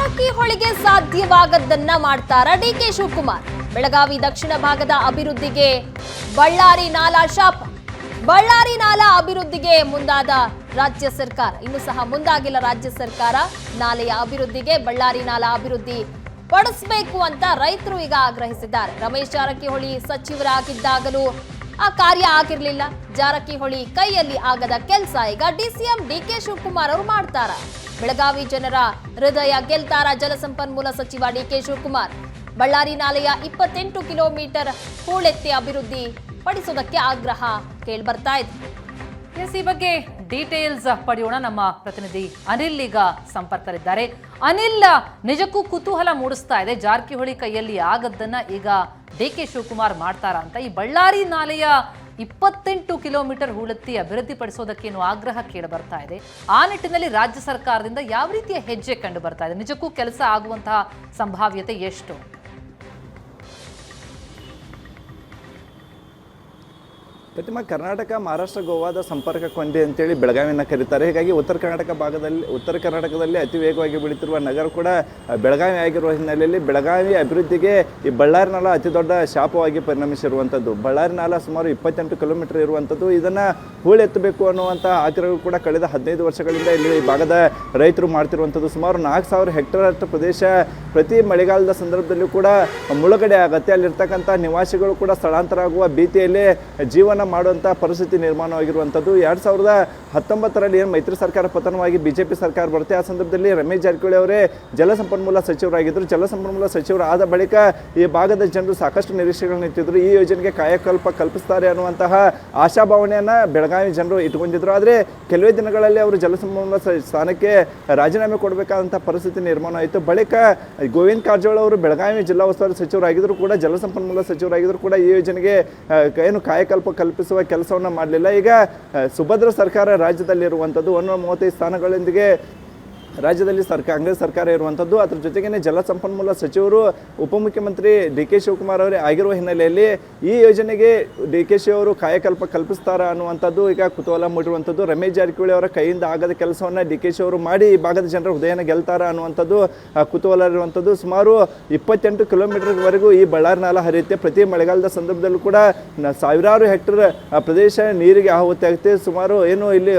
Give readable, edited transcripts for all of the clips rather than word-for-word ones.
ಜಾರಕಿಹೊಳಿಗೆ ಸಾಧ್ಯವಾಗದ್ದನ್ನ ಮಾಡ್ತಾರ ಡಿಕೆ ಶಿವಕುಮಾರ್. ಬೆಳಗಾವಿ ದಕ್ಷಿಣ ಭಾಗದ ಅಭಿವೃದ್ಧಿಗೆ ಬಳ್ಳಾರಿ ನಾಲಾ ಶಾಪ. ಬಳ್ಳಾರಿ ನಾಲಾ ಅಭಿವೃದ್ಧಿಗೆ ಮುಂದಾದ ರಾಜ್ಯ ಸರ್ಕಾರ, ಇನ್ನು ಸಹ ಮುಂದಾಗಿಲ್ಲ ರಾಜ್ಯ ಸರ್ಕಾರ. ನಾಲೆಯ ಅಭಿವೃದ್ಧಿಗೆ ಬಳ್ಳಾರಿ ನಾಲಾ ಅಭಿವೃದ್ಧಿ ಪಡಿಸಬೇಕು ಅಂತ ರೈತರು ಈಗ ಆಗ್ರಹಿಸಿದ್ದಾರೆ. ರಮೇಶ್ ಜಾರಕಿಹೊಳಿ ಸಚಿವರಾಗಿದ್ದಾಗಲೂ ಆ ಕಾರ್ಯ ಆಗಿರ್ಲಿಲ್ಲ. ಜಾರಕಿಹೊಳಿ ಕೈಯಲ್ಲಿ ಆಗದ ಕೆಲಸ ಈಗ ಡಿಸಿಎಂ ಡಿಕೆ ಶಿವಕುಮಾರ್ ಅವರು ಮಾಡ್ತಾರ. ಬೆಳಗಾವಿ ಜನರ ಹೃದಯ ಗೆಲ್ತಾರ ಜಲಸಂಪನ್ಮೂಲ ಸಚಿವ ಡಿಕೆ ಶಿವಕುಮಾರ್. ಬಳ್ಳಾರಿ ನಾಲೆಯ 28 ಕಿಲೋಮೀಟರ್ ಹೂಳೆತ್ತಿ ಅಭಿವೃದ್ಧಿ ಪಡಿಸೋದಕ್ಕೆ ಆಗ್ರಹ ಕೇಳಿಬರ್ತಾ ಇದೆ. ಈ ಬಗ್ಗೆ ಡೀಟೇಲ್ಸ್ ಪಡೆಯೋಣ. ನಮ್ಮ ಪ್ರತಿನಿಧಿ ಅನಿಲ್ ಈಗ ಸಂಪರ್ಕದಲ್ಲಿದ್ದಾರೆ. ಅನಿಲ್, ನಿಜಕ್ಕೂ ಕುತೂಹಲ ಮೂಡಿಸ್ತಾ ಇದೆ. ಜಾರಕಿಹೊಳಿ ಕೈಯಲ್ಲಿ ಆಗದ್ದನ್ನ ಈಗ ಡಿಕೆ ಶಿವಕುಮಾರ್ ಮಾಡ್ತಾರಾ ಅಂತ. ಈ ಬಳ್ಳಾರಿ ನಾಲೆಯ 28 ಕಿಲೋಮೀಟರ್ ಹೂಳೆತ್ತಿ ಅಭಿವೃದ್ಧಿಪಡಿಸೋದಕ್ಕೇನು ಆಗ್ರಹ ಕೇಳಿ ಬರ್ತಾ ಇದೆ. ಆ ನಿಟ್ಟಿನಲ್ಲಿ ರಾಜ್ಯ ಸರ್ಕಾರದಿಂದ ಯಾವ ರೀತಿಯ ಹೆಜ್ಜೆ ಕಂಡು ಬರ್ತಾ ಇದೆ? ನಿಜಕ್ಕೂ ಕೆಲಸ ಆಗುವಂತಹ ಸಂಭಾವ್ಯತೆ ಎಷ್ಟು? ಪ್ರತಿಮಾ, ಕರ್ನಾಟಕ ಮಹಾರಾಷ್ಟ್ರ ಗೋವಾದ ಸಂಪರ್ಕ ಕೊಂಡಿ ಅಂತೇಳಿ ಬೆಳಗಾವಿನ ಕರೀತಾರೆ. ಹೀಗಾಗಿ ಉತ್ತರ ಕರ್ನಾಟಕದಲ್ಲಿ ಅತಿ ವೇಗವಾಗಿ ಬೆಳೀತಿರುವ ನಗರ ಕೂಡ ಬೆಳಗಾವಿ ಆಗಿರುವ ಹಿನ್ನೆಲೆಯಲ್ಲಿ ಬೆಳಗಾವಿ ಅಭಿವೃದ್ಧಿಗೆ ಈ ಬಳ್ಳಾರಿ ನಾಲಾ ಅತಿ ದೊಡ್ಡ ಶಾಪವಾಗಿ ಪರಿಣಮಿಸಿರುವಂಥದ್ದು. ಬಳ್ಳಾರಿ ನಾಲಾ ಸುಮಾರು 28 ಕಿಲೋಮೀಟರ್ ಇರುವಂಥದ್ದು. ಇದನ್ನು ಹೂಳೆತ್ತಬೇಕು ಅನ್ನುವಂಥ ಆಗ್ರಹಗಳು ಕೂಡ ಕಳೆದ 15 ವರ್ಷಗಳಿಂದ ಇಲ್ಲಿ ಈ ಭಾಗದ ರೈತರು ಮಾಡ್ತಿರುವಂಥದ್ದು. ಸುಮಾರು 4000 ಹೆಕ್ಟೇರ್ ಅಷ್ಟು ಪ್ರದೇಶ ಪ್ರತಿ ಮಳೆಗಾಲದ ಸಂದರ್ಭದಲ್ಲೂ ಕೂಡ ಮುಳುಗಡೆ ಆಗುತ್ತೆ. ಅಲ್ಲಿರ್ತಕ್ಕಂಥ ನಿವಾಸಿಗಳು ಕೂಡ ಸ್ಥಳಾಂತರ ಆಗುವ ಭೀತಿಯಲ್ಲಿ ಜೀವನ ಮಾಡುವಂಥ ಪರಿಸ್ಥಿತಿ ನಿರ್ಮಾಣವಾಗಿರುವಂಥದ್ದು. 2019ರಲ್ಲಿ ಏನು ಮೈತ್ರಿ ಸರ್ಕಾರ ಪತನವಾಗಿ ಬಿಜೆಪಿ ಸರ್ಕಾರ ಬರುತ್ತೆ, ಆ ಸಂದರ್ಭದಲ್ಲಿ ರಮೇಶ್ ಜಾರಕಿಹೊಳಿ ಅವರೇ ಜಲಸಂಪನ್ಮೂಲ ಸಚಿವರಾಗಿದ್ದರು. ಜಲಸಂಪನ್ಮೂಲ ಸಚಿವರು ಆದ ಬಳಿಕ ಈ ಭಾಗದ ಜನರು ಸಾಕಷ್ಟು ನಿರೀಕ್ಷೆಗಳನ್ನು ಇಟ್ಟಿದ್ರು. ಈ ಯೋಜನೆಗೆ ಕಾಯಕಲ್ಪ ಕಲ್ಪಿಸ್ತಾರೆ ಅನ್ನುವಂತಹ ಆಶಾಭಾವನೆಯನ್ನು ಬೆಳಗಾವಿ ಜನರು ಇಟ್ಕೊಂಡಿದ್ರು. ಆದರೆ ಕೆಲವೇ ದಿನಗಳಲ್ಲಿ ಅವರು ಜಲಸಂಪನ್ಮೂಲ ಸ್ಥಾನಕ್ಕೆ ರಾಜೀನಾಮೆ ಕೊಡಬೇಕಾದಂಥ ಪರಿಸ್ಥಿತಿ ನಿರ್ಮಾಣ ಆಯಿತು. ಬಳಿಕ ಗೋವಿಂದ ಕಾರಜೋಳ ಅವರು ಬೆಳಗಾವಿ ಜಿಲ್ಲಾ ಉಸ್ತುವಾರಿ ಸಚಿವರಾಗಿದ್ದರು ಕೂಡ, ಜಲಸಂಪನ್ಮೂಲ ಸಚಿವರಾಗಿದ್ದರು ಕೂಡ ಈ ಯೋಜನೆಗೆ ಏನು ಕಾಯಕಲ್ಪ ಕಲ್ಪಿಸುವ ಕೆಲಸವನ್ನು ಮಾಡಲಿಲ್ಲ. ಈಗ ಸುಭದ್ರ ಸರ್ಕಾರ ರಾಜ್ಯದಲ್ಲಿರುವಂಥದ್ದು 135 ಸ್ಥಾನಗಳೊಂದಿಗೆ ರಾಜ್ಯದಲ್ಲಿ ಕಾಂಗ್ರೆಸ್ ಸರ್ಕಾರ ಇರುವಂಥದ್ದು. ಅದ್ರ ಜೊತೆಗೇ ಜಲಸಂಪನ್ಮೂಲ ಸಚಿವರು ಉಪಮುಖ್ಯಮಂತ್ರಿ ಡಿ ಕೆ ಶಿವಕುಮಾರ್ ಅವರೇ ಆಗಿರುವ ಹಿನ್ನೆಲೆಯಲ್ಲಿ ಈ ಯೋಜನೆಗೆ ಡಿ ಕೆ ಶಿ ಅವರು ಕಾಯಕಲ್ಪ ಕಲ್ಪಿಸ್ತಾರ ಅನ್ನುವಂಥದ್ದು ಈಗ ಕುತೂಹಲ ಮೂಡಿರುವಂಥದ್ದು. ರಮೇಶ್ ಜಾರಕಿಹೊಳಿ ಅವರ ಕೈಯಿಂದ ಆಗದ ಕೆಲಸವನ್ನು ಡಿ ಕೆ ಶಿ ಅವರು ಮಾಡಿ ಈ ಭಾಗದ ಜನರ ಹೃದಯನ ಗೆಲ್ತಾರ ಅನ್ನುವಂಥದ್ದು ಕುತೂಹಲ ಇರುವಂಥದ್ದು. ಸುಮಾರು 28 ಕಿಲೋಮೀಟರ್ವರೆಗೂ ಈ ಬಳ್ಳಾರಿ ನಾಲಾ ಹರಿಯುತ್ತೆ. ಪ್ರತಿ ಮಳೆಗಾಲದ ಸಂದರ್ಭದಲ್ಲೂ ಕೂಡ ಸಾವಿರಾರು ಹೆಕ್ಟೇರ್ ಪ್ರದೇಶ ನೀರಿಗೆ ಆಹುತಿ ಆಗುತ್ತೆ. ಸುಮಾರು ಏನು ಇಲ್ಲಿ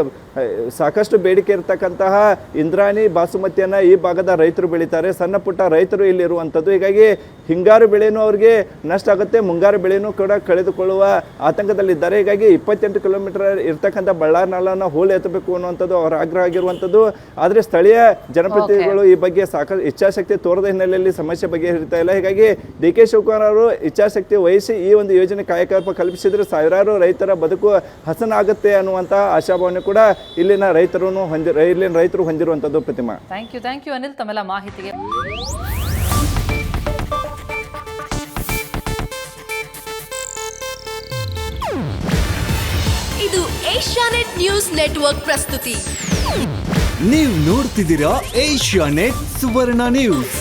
ಸಾಕಷ್ಟು ಬೇಡಿಕೆ ಇರತಕ್ಕಂತಹ ಇಂದ್ರಾಣಿ ಬಾಸುಮತಿಯನ್ನು ಈ ಭಾಗದ ರೈತರು ಬೆಳೀತಾರೆ. ಸಣ್ಣ ಪುಟ್ಟ ರೈತರು ಇಲ್ಲಿರುವಂಥದ್ದು. ಹೀಗಾಗಿ ಹಿಂಗಾರು ಬೆಳೆನೂ ಅವರಿಗೆ ನಷ್ಟ ಆಗುತ್ತೆ, ಮುಂಗಾರು ಬೆಳೆನೂ ಕೂಡ ಕಳೆದುಕೊಳ್ಳುವ ಆತಂಕದಲ್ಲಿದ್ದಾರೆ. ಹೀಗಾಗಿ 28 ಕಿಲೋಮೀಟರ್ ಇರ್ತಕ್ಕಂಥ ಬಳ್ಳಾರಿ ನಾಲನ್ನು ಹೂಳು ಎತ್ತಬೇಕು ಅನ್ನುವಂಥದ್ದು ಅವರ ಆಗ್ರಹ ಆಗಿರುವಂಥದ್ದು. ಆದರೆ ಸ್ಥಳೀಯ ಜನಪ್ರತಿನಿಧಿಗಳು ಈ ಬಗ್ಗೆ ಸಾಕಷ್ಟು ಇಚ್ಛಾಶಕ್ತಿ ತೋರದ ಹಿನ್ನೆಲೆಯಲ್ಲಿ ಸಮಸ್ಯೆ ಬಗೆಹರಿತಾ ಇಲ್ಲ. ಹೀಗಾಗಿ ಡಿ ಕೆ ಶಿವಕುಮಾರ್ ಅವರು ಇಚ್ಛಾಶಕ್ತಿ ವಹಿಸಿ ಈ ಒಂದು ಯೋಜನೆ ಕಾಯಕಲ್ಪ ಕಲ್ಪಿಸಿದರೆ ಸಾವಿರಾರು ರೈತರ ಬದುಕು ಹಸನಾಗುತ್ತೆ ಅನ್ನುವಂಥ ಆಶಾಭಾವನೆ ಕೂಡ ಇಲ್ಲಿನ ರೈತರು ಹೊಂದಿರುವಂಥದ್ದು. ಪ್ರತಿಮಾ, ಥ್ಯಾಂಕ್ ಯು ಅನಿಲ್ ತಮ್ಮೆಲ್ಲ ಮಾಹಿತಿಗೆ. ಇದು ಏಷ್ಯಾನೆಟ್ ನ್ಯೂಸ್ ನೆಟ್ವರ್ಕ್ ಪ್ರಸ್ತುತಿ. ನೀವು ನೋಡ್ತಿದ್ದೀರಾ ಏಷ್ಯಾನೆಟ್ ಸುವರ್ಣ ನ್ಯೂಸ್.